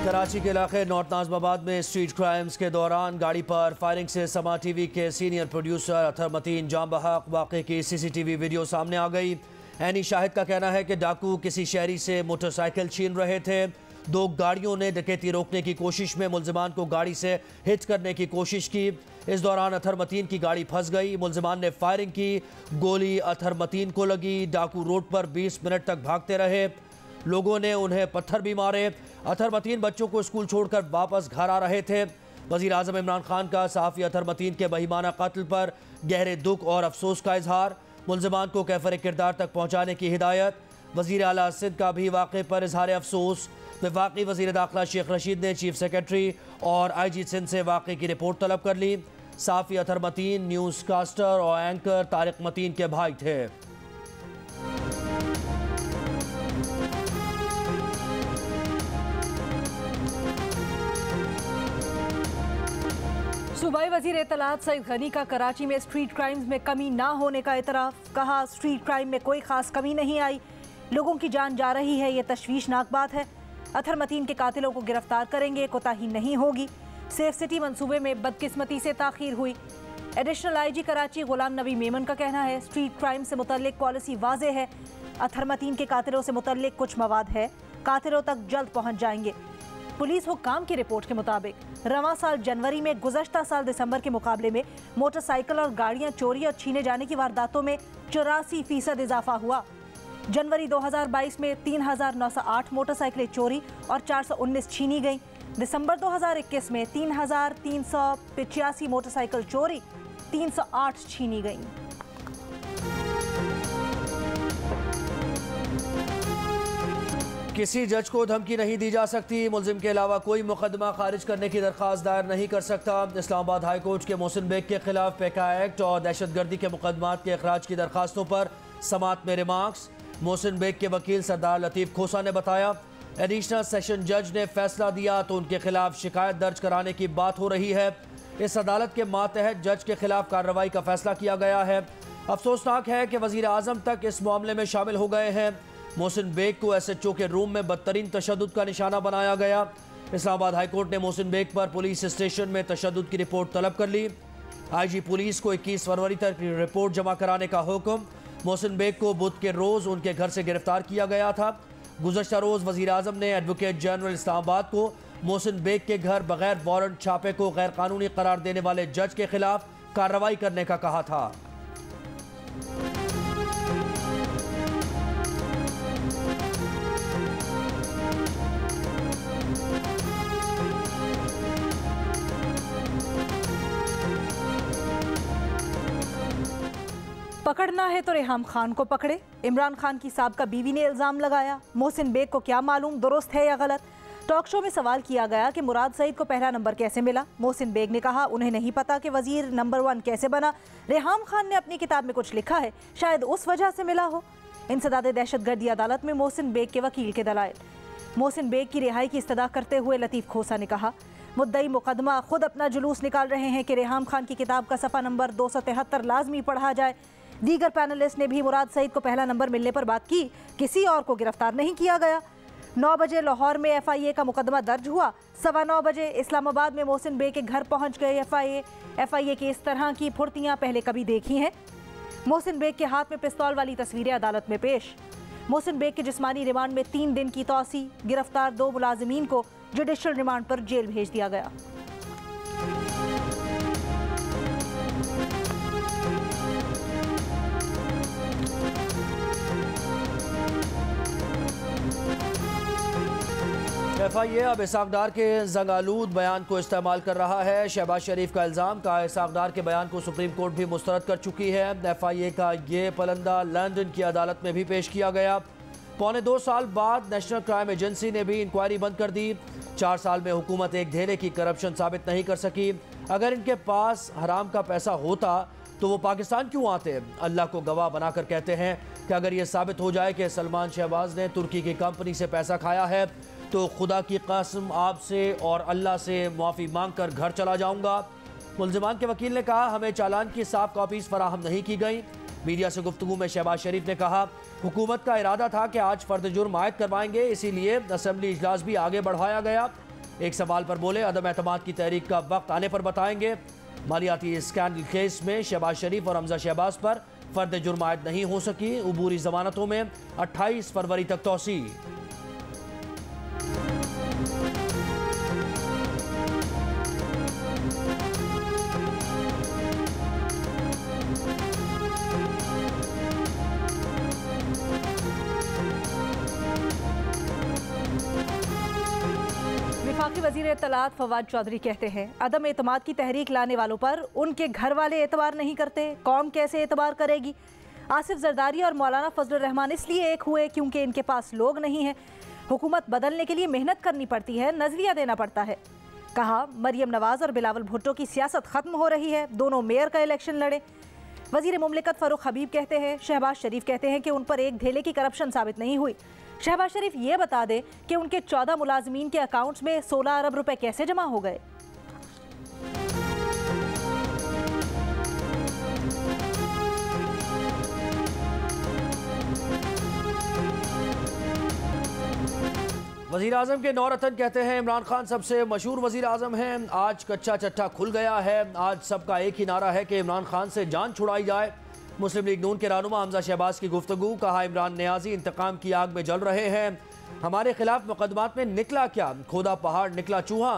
कराची के इलाके नॉर्थ नाज़िमाबाद में स्ट्रीट क्राइम्स के दौरान गाड़ी पर फायरिंग से समा टीवी के सीनियर प्रोड्यूसर अतर मतीन जाम बहक वाक़े की सीसीटीवी वीडियो सामने आ गई। ऐनी शाहिद का कहना है कि डाकू किसी शहरी से मोटरसाइकिल छीन रहे थे। दो गाड़ियों ने डकैती रोकने की कोशिश में मुल्जिमान को गाड़ी से हिट करने की कोशिश की। इस दौरान अतर मतीन की गाड़ी फंस गई। मुल्जिमान ने फायरिंग की, गोली अतर मतीन को लगी। डाकू रोड पर 20 मिनट तक भागते रहे। लोगों ने उन्हें पत्थर भी मारे। अतर मतीन बच्चों को स्कूल छोड़कर वापस घर आ रहे थे। वज़ीर आज़म इमरान खान का सहाफ़ी अतर मतीन के बहिमाना कत्ल पर गहरे दुख और अफसोस का इजहार। मुल्जिमान को कैफर किरदार तक पहुँचाने की हिदायत। वज़ीर आला सिंध का भी वाक़े पर इजहार अफसोस। वफाकी वज़ीर दाखिला शेख रशीद ने चीफ सेक्रेटरी और IG सिंध से वाक़े की रिपोर्ट तलब कर ली। सहाफ़ी अतर मतीन न्यूज़ कास्टर और एंकर तारिक मतीन के भाई थे। सूबाई वज़ीर इत्तलात सईद गनी का कराची में स्ट्रीट क्राइम्स में कमी ना होने का एतराफ़। कहा, स्ट्रीट क्राइम में कोई ख़ास कमी नहीं आई, लोगों की जान जा रही है, ये तशवीशनाक बात है। अतर मतीन के कातिलों को गिरफ्तार करेंगे, कोताही नहीं होगी। सेफ सिटी मंसूबे में बदकिस्मती से ताख़ीर हुई। एडिशनल IG कराची गुलाम नबी मेमन का कहना है, स्ट्रीट क्राइम से मुतल्लिक पॉलिसी वाज़े है। अतर मतीन के कातिलों से मुतल्लिक कुछ मवाद है, कातिलों तक जल्द पहुँच जाएंगे। पुलिस हुक्काम की रिपोर्ट के मुताबिक रवां साल जनवरी में गुज़श्ता साल दिसंबर के मुकाबले में मोटरसाइकिल और गाड़ियां चोरी और छीने जाने की वारदातों में 84% इजाफा हुआ। जनवरी 2022 में 3908 मोटरसाइकिलें चोरी और 419 छीनी गईं। दिसंबर 2021 में 3385 मोटरसाइकिल चोरी, 308 छीनी गईं। किसी जज को धमकी नहीं दी जा सकती। मुल्जिम के अलावा कोई मुकदमा खारिज करने की दरख्वास्त दायर नहीं कर सकता। इस्लामाबाद हाई कोर्ट के मोहसिन बेग के खिलाफ पेका एक्ट और दहशतगर्दी के मुकदमात के अखराज की दरखास्तों पर समात में रिमार्क्स। मोहसिन बेग के वकील सरदार लतीफ़ खोसा ने बताया, एडिशनल सेशन जज ने फैसला दिया तो उनके खिलाफ शिकायत दर्ज कराने की बात हो रही है। इस अदालत के मातहत जज के खिलाफ कार्रवाई का फैसला किया गया है। अफसोसनाक है कि वज़ीर आज़म तक इस मामले में शामिल हो गए हैं। मोहसिन बेग को SHO के रूम में बदतरीन तशद्दुद का निशाना बनाया गया। इस्लामाबाद हाई कोर्ट ने मोहसिन बेग पर पुलिस स्टेशन में तशद्दुद की रिपोर्ट तलब कर ली। IG पुलिस को 21 फरवरी तक रिपोर्ट जमा कराने का हुक्म। मोहसिन बेग को बुध के रोज़ उनके घर से गिरफ्तार किया गया था। गुज़श्ता रोज़ वज़ीर आज़म ने एडवोकेट जनरल इस्लामाबाद को मोहसिन बेग के घर बगैर वारंट छापे को गैर कानूनी करार देने वाले जज के खिलाफ कार्रवाई करने का कहा था। पकड़ना है तो रेहाम खान को पकड़े। इमरान खान की साबका बीवी ने इल्ज़ाम लगाया। मोहसिन बेग को क्या मालूम दुरुस्त है या गलत। टॉक शो में सवाल किया गया कि मुराद सईद को पहला नंबर कैसे मिला। मोहसिन बेग ने कहा, उन्हें नहीं पता कि वज़ीर नंबर 1 कैसे बना। रेहाम खान ने अपनी किताब में कुछ लिखा है, शायद उस वजह से मिला हो। इंसदाद दहशतगर्दी अदालत में मोहसिन बेग के वकील के दलाइल। मोहसिन बेग की रिहाई की इस्तदा करते हुए लतीफ़ खोसा ने कहा, मुद्दई मुकदमा खुद अपना जुलूस निकाल रहे हैं कि रेहाम खान की किताब का सफ़ा नंबर 273 लाजमी पढ़ा जाए। दीगर पैनलिस्ट ने भी मुराद सईद को पहला नंबर मिलने पर बात की, किसी और को गिरफ्तार नहीं किया गया। 9 बजे लाहौर में FIA का मुकदमा दर्ज हुआ। 9:15 बजे इस्लामाबाद में मोहसिन बेग के घर पहुंच गए FIA की इस तरह की फुर्तियां पहले कभी देखी हैं। मोहसिन बेग के हाथ में पिस्तौल वाली तस्वीरें अदालत में पेश। मोहसिन बेग के जिस्मानी रिमांड में 3 दिन की तौसी। गिरफ्तार 2 मुलाजिमीन को जुडिशल रिमांड पर जेल भेज दिया गया। FIA अब इसाक डार के जंगालूद बयान को इस्तेमाल कर रहा है। शहबाज शरीफ का इल्ज़ाम का इसाक डार के बयान को सुप्रीम कोर्ट भी मुस्तरद कर चुकी है। FIA का ये पलंदा लंदन की अदालत में भी पेश किया गया। 2.25 साल बाद नेशनल क्राइम एजेंसी ने भी इंक्वायरी बंद कर दी। 4 साल में हुकूमत एक धेले की करप्शन साबित नहीं कर सकी। अगर इनके पास हराम का पैसा होता तो वो पाकिस्तान क्यों आते। अल्लाह को गवाह बनाकर कहते हैं कि अगर ये साबित हो जाए कि सलमान शहबाज ने तुर्की की कंपनी से पैसा खाया है तो खुदा की कसम आपसे और अल्लाह से माफ़ी मांग कर घर चला जाऊंगा। मुल्जिमान के वकील ने कहा, हमें चालान की साफ कॉपीज़ फराहम नहीं की गई। मीडिया से गुफ्तगू में शहबाज शरीफ ने कहा, हुकूमत का इरादा था कि आज फर्द जुर्म आयद करवाएंगे, इसीलिए असम्बली इजलास भी आगे बढ़ाया गया। एक सवाल पर बोले, अदम एतमाद की तहरीक का वक्त आने पर बताएंगे। मालियाती स्कैंडल केस में शहबाज शरीफ और हमजा शहबाज पर फर्द जुर्म आयद नहीं हो सकी। उबूरी जमानतों में 28 फरवरी तक तौसी। वफाकी वज़ीर इत्तलात फवाद चौधरी कहते हैं, अदम एतमाद की तहरीक लाने वालों पर उनके घर वाले एतबार नहीं करते, कौम कैसे एतबार करेगी। आसिफ जरदारी और मौलाना फजलुर रहमान इसलिए एक हुए क्योंकि इनके पास लोग नहीं हैं। हुकूमत बदलने के लिए मेहनत करनी पड़ती है, नजरिया देना पड़ता है। कहा, मरियम नवाज और बिलावल भुट्टो की सियासत खत्म हो रही है, दोनों मेयर का इलेक्शन लड़े। वज़ीर मुमलिकत फ़ारूक हबीब कहते हैं, शहबाज शरीफ कहते हैं कि उन पर एक धेले की करप्शन साबित नहीं हुई। शहबाज शरीफ ये बता दे कि उनके 14 मुलाजमीन के अकाउंट्स में 16 अरब रुपए कैसे जमा हो गए। वज़ीर आज़म के नौरतन कहते हैं, इमरान खान सबसे मशहूर वज़ीर आज़म हैं। आज कच्चा चट्टा खुल गया है। आज सबका एक ही नारा है कि इमरान खान से जान छुड़ाई जाए। मुस्लिम लीग नून के रहनुमा हमजा शहबाज की गुफ्तगू। कहा, इमरान नियाजी इंतकाम की आग में जल रहे हैं। हमारे खिलाफ मुकदमात में निकला क्या, खोदा पहाड़ निकला चूहा।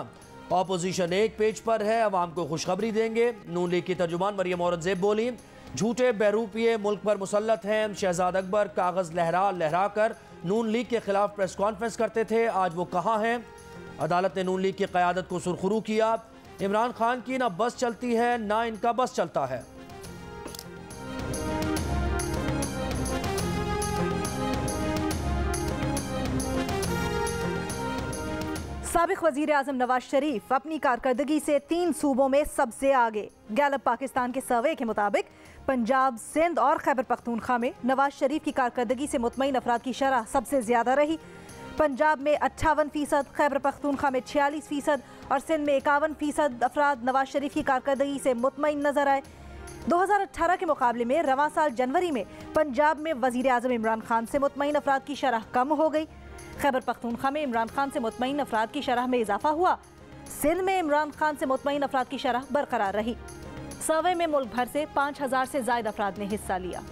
ऑपोजिशन एक पेज पर है, अवाम को खुशखबरी देंगे। नून लीग की तर्जुमान मरियम औरंगजेब बोली, झूठे बहरूपिये मुल्क पर मुसल्लत हैं। शहजाद अकबर कागज़ लहरा लहरा कर नून लीग के खिलाफ प्रेस कॉन्फ्रेंस करते थे, आज वो कहाँ हैं। अदालत ने नून लीग की क़यादत को सुरखरू किया। इमरान खान की ना बस चलती है ना इनका बस चलता है। साबिक वज़ीर आज़म नवाज शरीफ अपनी कारकर्दगी से 3 सूबों में सबसे आगे। गैलप पाकिस्तान के सर्वे के मुताबिक पंजाब, सिंध और खैबर पख्तूनख्वा में नवाज शरीफ की कारकर्दगी से मुतमईन अफराद की शरह सबसे ज़्यादा रही। पंजाब में 58%, खैबर पख्तूनख्वा में 46% और सिंध में 51% अफराद नवाज शरीफ की कारकर्दगी से मुतमईन नजर आए। 2018 के मुकाबले में रवां साल जनवरी में पंजाब में वज़ीर आज़म इमरान खान से मुतमईन अफराद की शरह कम हो गई। खैबर पख्तूनख्वा में इमरान खान से मुतमईन अफराद की शरह में इजाफा हुआ। सिंध में इमरान खान से मुतमईन अफराद की शरह बरकरार रही। सर्वे में मुल्क भर से 5000 से ज़ायद अफराद ने हिस्सा लिया।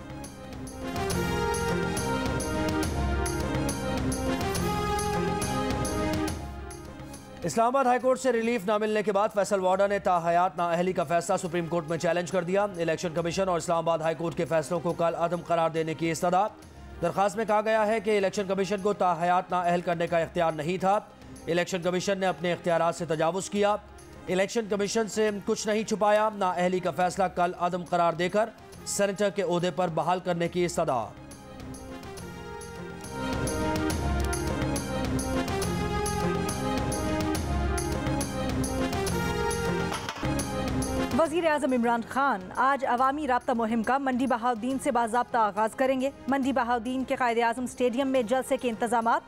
इस्लामाबाद हाईकोर्ट से रिलीफ ना मिलने के बाद फैसल वार्डा ने ताहयात नाअहली का फैसला सुप्रीम कोर्ट में चैलेंज कर दिया। इलेक्शन कमीशन और इस्लामाबाद हाईकोर्ट के फैसलों को कल अदम करार देने की इस्तदा। दरखास्त में कहा गया है कि इलेक्शन कमीशन को ताहयात नाअहल करने का इख्तियार नहीं था। इलेक्शन कमीशन ने अपने इख्तियारात से तजावुज़ किया। इलेक्शन कमीशन से कुछ नहीं छुपाया। नाअहली का फैसला कल अदम करार देकर सेनेटर के ओहदे पर बहाल करने की इस्तदा। वज़ीर आज़म इमरान खान आज अवामी राब्ता मुहिम का मंडी बहाउद्दीन से बाज़ाब्ता आगाज़ करेंगे। मंडी बहाउद्दीन के कायदे आज़म स्टेडियम में जलसे के इंतज़ामात।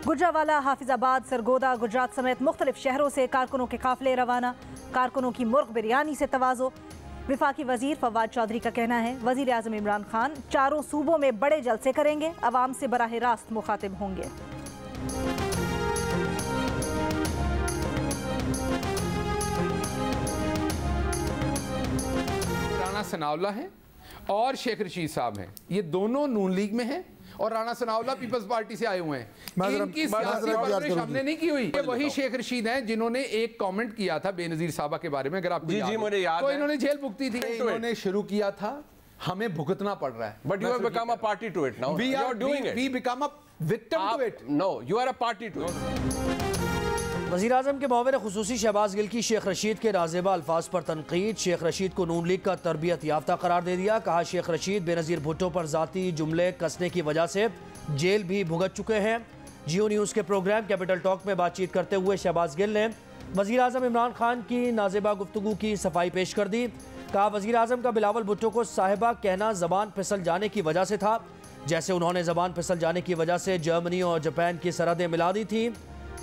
गुजरावाला, हाफिजाबाद, सरगोदा, गुजरात समेत मुख्तलिफ शहरों से कारकुनों के काफ़िले रवाना। कारकुनों की मुर्ग बिरयानी से तवाज़ो। वफाकी वज़ीर फवाद चौधरी का कहना है, वज़ीर आज़म इमरान खान 4 सूबों में बड़े जलसे करेंगे, अवाम से बराह रास्त मुखातिब होंगे। राणा सनाउल्ला हैं और शेख रशीद साहब हैं, ये दोनों नून लीग में हैं और राणा सनाउल्ला पीपल्स पार्टी से आए हुए हैं। इनकी सियासी परवरिश हमने नहीं की हुई। ये वही शेख रशीद हैं जिन्होंने एक कमेंट किया था बेनजीर साहबा के बारे में, अगर आपको याद मुझे याद तो है। इन्होंने जेल भुगती थी। इन्होंने शुरू किया था, हमें भुगतना पड़ रहा है। But you have become a party to it now. You are doing it. We become a victim to it. No, you are a party to it. वज़ीर आज़म के मुआविन खुसूसी शहबाज गिल की शेख रशीद के नाज़ेबा अल्फाज पर तनकीद। शेख रशीद को नून लीग का तरबियत याफ्ता करार दे दिया। कहा, शेख रशीद बेनज़ीर भुट्टो पर ज़ाती जुमले कसने की वजह से जेल भी भुगत चुके हैं। जियो न्यूज़ के प्रोग्राम कैपिटल टॉक में बातचीत करते हुए शहबाज गिल ने वज़ीर आज़म इमरान खान की नाज़ेबा गुफ्तगू की सफाई पेश कर दी। कहा, वज़ीर आज़म का बिलावल भुट्टो को साहिबा कहना ज़बान फिसल जाने की वजह से था, जैसे उन्होंने ज़बान फिसल जाने की वजह से जर्मनी और जापान की सरहदें मिला दी थी।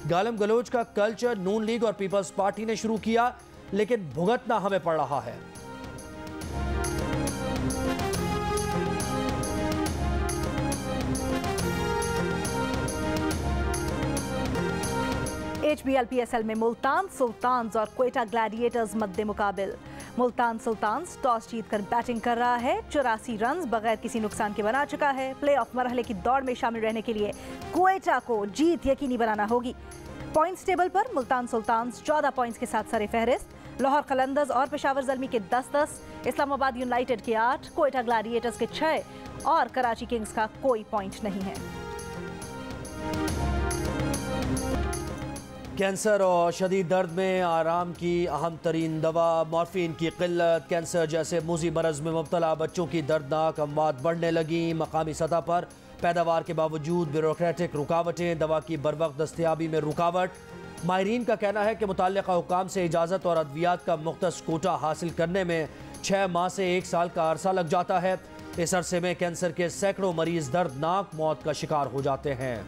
गालम गलोच का कल्चर नून लीग और पीपल्स पार्टी ने शुरू किया, लेकिन भुगतना हमें पड़ रहा है। HBL-PSL में मुल्तान सुल्तान्स और क्वेटा ग्लैडिएटर्स मद्दे मुकाबिल। मुल्तान सुल्तान्स टॉस जीतकर बैटिंग कर रहा है, 84 रन बगैर किसी नुकसान के बना चुका है। प्लेऑफ मरहले की दौड़ में शामिल रहने के लिए क्वेटा को जीत यकीनी बनाना होगी। पॉइंट्स टेबल पर मुल्तान सुल्तान्स 14 पॉइंट्स के साथ सरफहरिस्त, लाहौर कलंदर्स और पेशावर ज़ल्मी के 10-10, इस्लामाबाद यूनाइटेड के 8, क्वेटा ग्लैडिएटर्स के 6 और कराची किंग्स का कोई पॉइंट नहीं है। कैंसर और शदीद दर्द में आराम की अहम तरीन दवा मॉर्फिन की किल्लत। कैंसर जैसे मूजी मरज में मुब्तला बच्चों की दर्दनाक अमवात बढ़ने लगी। मकामी सतह पर पैदावार के बावजूद ब्यूरोक्रेटिक रुकावटें, दवा की बरवक्त दस्तयाबी में रुकावट। माहिरीन का कहना है कि मुतल्लिका हुकाम से इजाज़त और अद्वियात का मुख्तस कोटा हासिल करने में 6 माह से 1 साल का अरसा लग जाता है। इस अरसे में कैंसर के सैकड़ों मरीज दर्दनाक मौत का शिकार हो जाते हैं।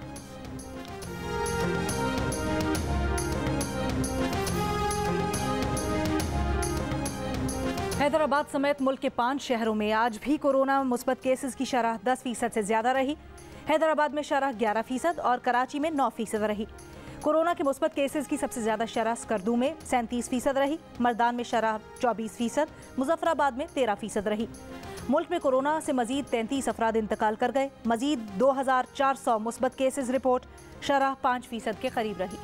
हैदराबाद समेत मुल्क के 5 शहरों में आज भी कोरोना मुस्बत केसेस की शरह 10% से ज्यादा रही। हैदराबाद में शरह 11% और कराची में 9% रही। कोरोना के मुस्बत केसेस की सबसे ज्यादा शरह स्कर्दू में 37% रही, मर्दान में शरह 24%, मुजफ्फराबाद में 13% रही। मुल्क में कोरोना से मजीद 33 अफराद इंतकाल कर गए। मजीद 2400 मुस्बत केसेस रिपोर्ट, शरह 5% के करीब रही।